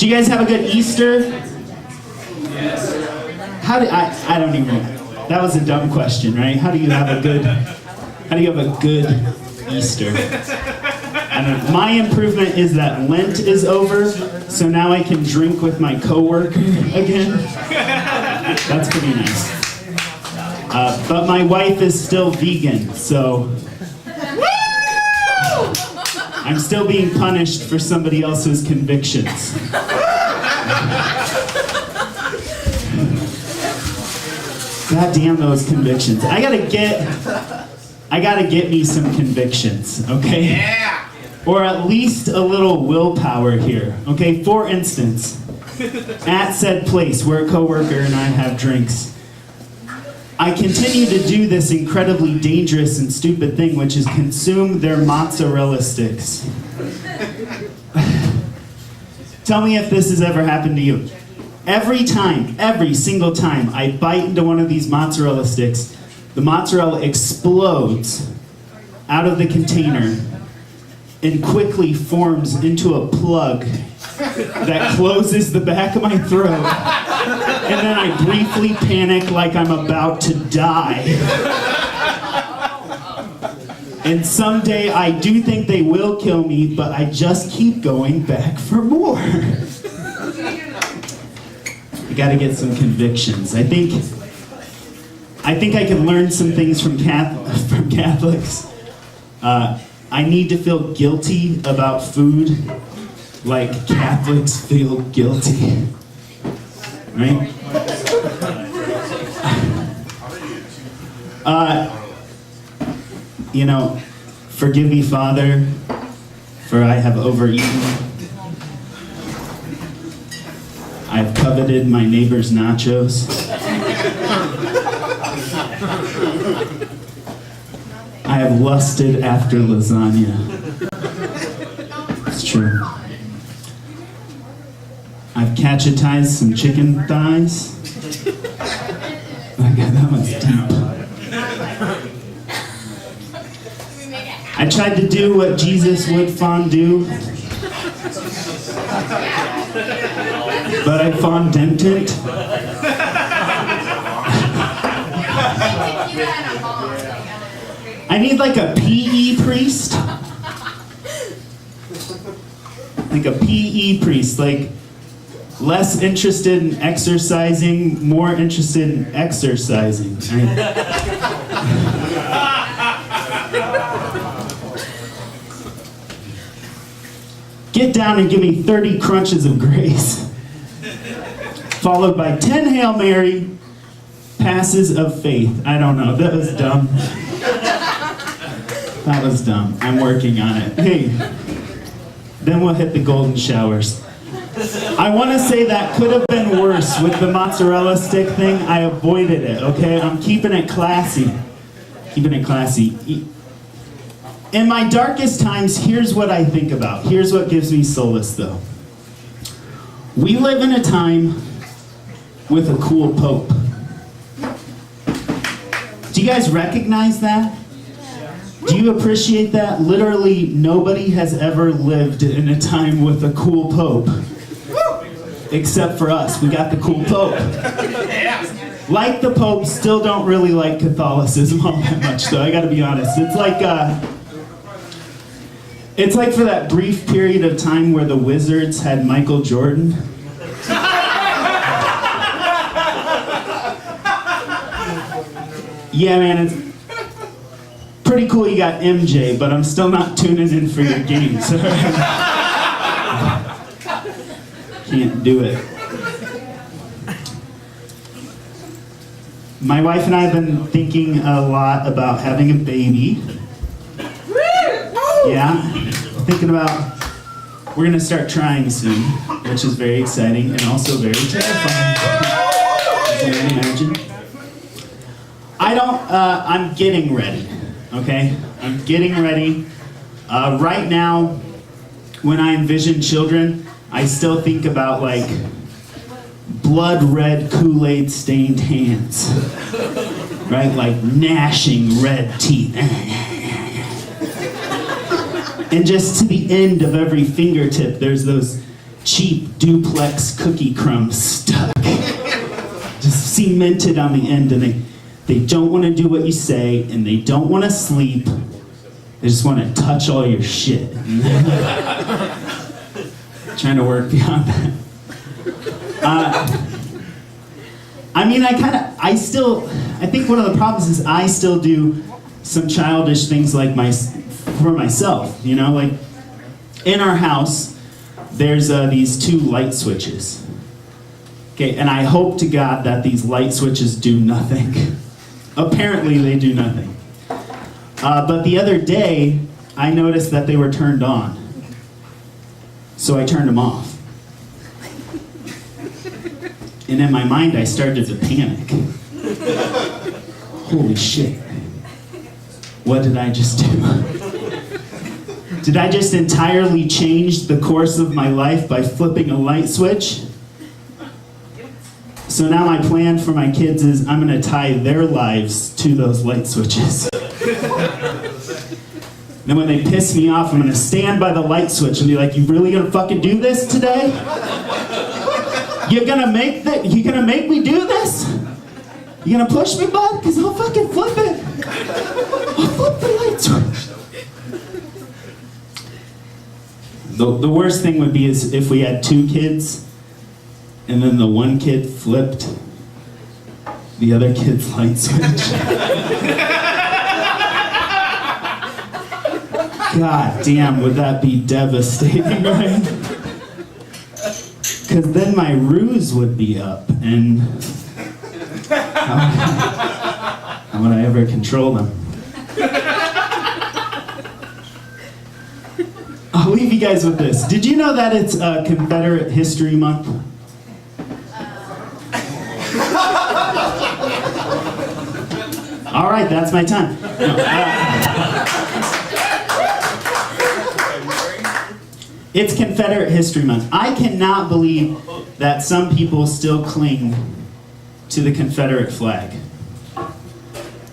Do you guys have a good Easter? How do I don't even know. That was a dumb question, right? How do you have a good Easter? I don't know. My improvement is that Lent is over, so now I can drink with my coworker again. That's pretty nice. But my wife is still vegan, so I'm still being punished for somebody else's convictions. God damn those convictions. I gotta get me some convictions, okay? Yeah! Or at least a little willpower here, okay? For instance, at said place where a coworker and I have drinks, I continue to do this incredibly dangerous and stupid thing, which is consume their mozzarella sticks. Tell me if this has ever happened to you. Every single time I bite into one of these mozzarella sticks, the mozzarella explodes out of the container and quickly forms into a plug that closes the back of my throat. And then I briefly panic like I'm about to die. And someday I do think they will kill me, but I just keep going back for more. I gotta get some convictions. I think I can learn some things from Catholics. I need to feel guilty about food like Catholics feel guilty. Right? Forgive me, Father, for I have overeaten. I've coveted my neighbor's nachos. I have lusted after lasagna. It's true. I've cachetized some chicken thighs. My God, that one's deep. I tried to do what Jesus would fondue, but I fondented. I need like a PE priest. Like a PE priest, like less interested in exercising, more interested in exercising. Get down and give me 30 crunches of grace, followed by 10 Hail Mary passes of faith. I don't know, that was dumb. That was dumb. I'm working on it. Hey, then we'll hit the golden showers. I want to say that could have been worse with the mozzarella stick thing. I avoided it, okay? I'm keeping it classy. Keeping it classy. In my darkest times, here's what I think about. Here's what gives me solace, though. We live in a time with a cool pope. Do you guys recognize that? Do you appreciate that? Literally, nobody has ever lived in a time with a cool pope. Except for us. We got the cool pope. Like the pope, still don't really like Catholicism all that much, though. I gotta be honest. It's like for that brief period of time where the Wizards had Michael Jordan. Yeah, man, it's pretty cool you got MJ, but I'm still not tuning in for your games. Can't do it. My wife and I have been thinking a lot about having a baby. Yeah, thinking about, we're gonna start trying soon, which is very exciting and also very terrifying. Can you imagine? I'm getting ready, okay? I'm getting ready. Right now, when I envision children, I still think about like blood red Kool-Aid stained hands, right? Like gnashing red teeth. And just to the end of every fingertip, there's those cheap duplex cookie crumbs stuck, just cemented on the end, and they don't want to do what you say, and they don't want to sleep. They just want to touch all your shit. Trying to work beyond that. I think one of the problems is I still do some childish things like for myself, like in our house, there's these 2 light switches. Okay, and I hope to God that these light switches do nothing. Apparently they do nothing. But the other day, I noticed that they were turned on. So I turned them off. And in my mind, I started to panic. Holy shit. What did I just do? Did I just entirely change the course of my life by flipping a light switch? So now my plan for my kids is I'm going to tie their lives to those light switches. Then when they piss me off, I'm going to stand by the light switch and be like, you really going to fucking do this today? You're going to make me do this? You going to push me, bud? Because I'll fucking flip it. I'll flip the light switch. The worst thing would be is if we had 2 kids and then the one kid flipped the other kid's light switch. God damn, would that be devastating, right? Because then my ruse would be up, and how would I ever control them? I'll leave you guys with this. Did you know that it's Confederate History Month? All right, that's my time. No, it's Confederate History Month. I cannot believe that some people still cling to the Confederate flag.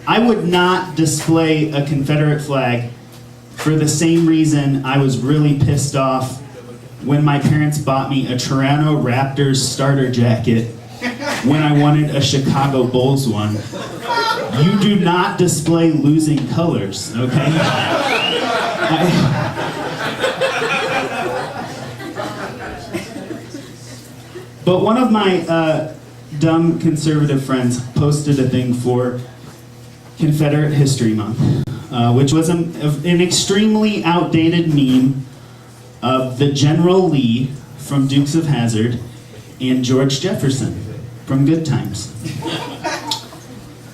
I would not display a Confederate flag for the same reason I was really pissed off when my parents bought me a Toronto Raptors starter jacket when I wanted a Chicago Bulls one. You do not display losing colors, okay? But one of my dumb conservative friends posted a thing for Confederate History Month, which was an extremely outdated meme of the General Lee from Dukes of Hazzard and George Jefferson from Good Times.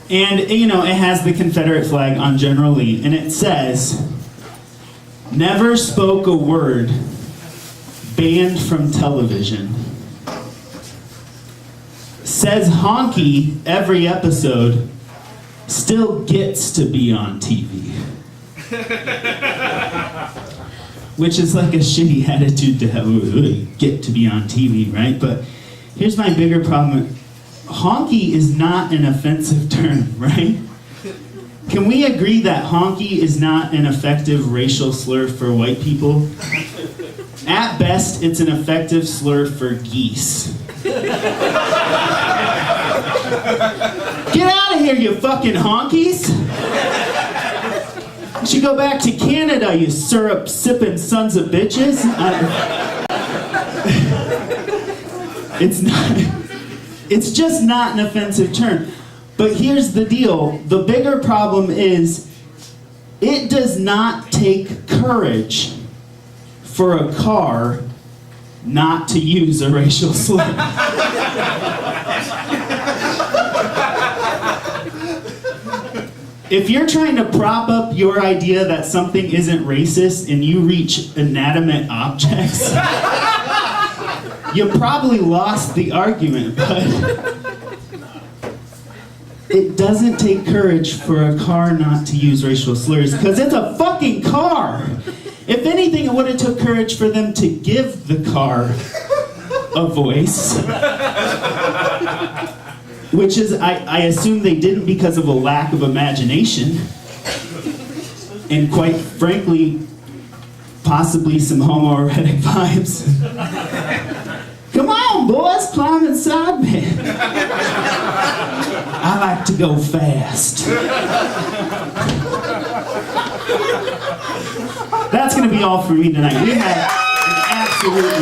And, it has the Confederate flag on General Lee, and it says, "Never spoke a word, banned from television. Says honky every episode, still gets to be on TV." Which is like a shitty attitude to have, get to be on TV, right? But here's my bigger problem. Honky is not an offensive term, right? Can we agree that honky is not an effective racial slur for white people? At best, it's an effective slur for geese. Get out of here, you fucking honkies! You should go back to Canada, you syrup-sipping sons of bitches. It's just not an offensive term. But here's the deal. The bigger problem is it does not take courage for a car not to use a racial slur. If you're trying to prop up your idea that something isn't racist and you reach inanimate objects, you probably lost the argument, but it doesn't take courage for a car not to use racial slurs, because it's a fucking car. If anything, it would have took courage for them to give the car a voice. Which is, I assume they didn't because of a lack of imagination. And quite frankly, possibly some homoerotic vibes. a side man. I like to go fast. That's going to be all for me tonight. We had an absolutely